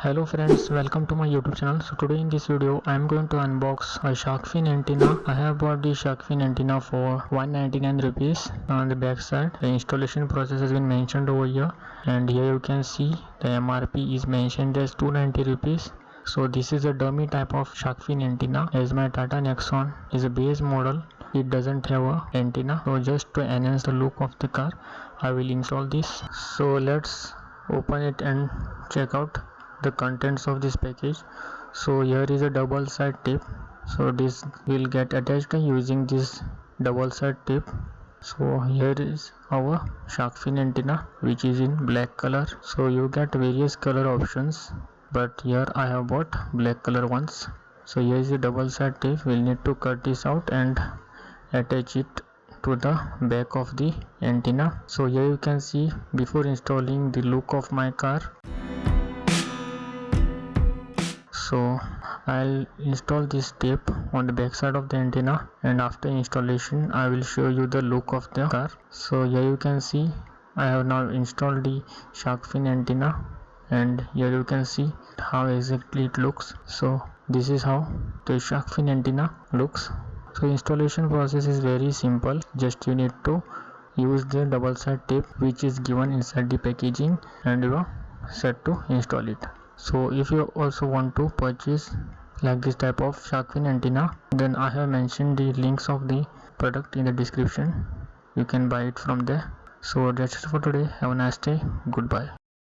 Hello friends, welcome to my YouTube channel. So today in this video I am going to unbox a shark fin antenna. I have bought the shark fin antenna for 199 rupees. On the back side the installation process has been mentioned over here, and here you can see the MRP is mentioned as 290 rupees. So this is a dummy type of shark fin antenna, as my Tata Nexon is a base model. It doesn't have a antenna, so just to enhance the look of the car I will install this. So let's open it and check out the contents of this package. So here is a double side tape, so this will get attached using this double side tape. So here is our shark fin antenna, which is in black color. So you get various color options, but here I have bought black color ones. So here is a double side tape. We'll need to cut this out and attach it to the back of the antenna. So here you can see before installing the look of my car. So I'll install this tape on the back side of the antenna, and after installation I will show you the look of the car. So here you can see I have now installed the shark fin antenna, and here you can see how exactly it looks. So this is how the shark fin antenna looks. So installation process is very simple. Just you need to use the double side tape which is given inside the packaging, and you are set to install it. So if you also want to purchase like this type of shark fin antenna, then I have mentioned the links of the product in the description. You can buy it from there. So that's it for today. Have a nice day. Goodbye.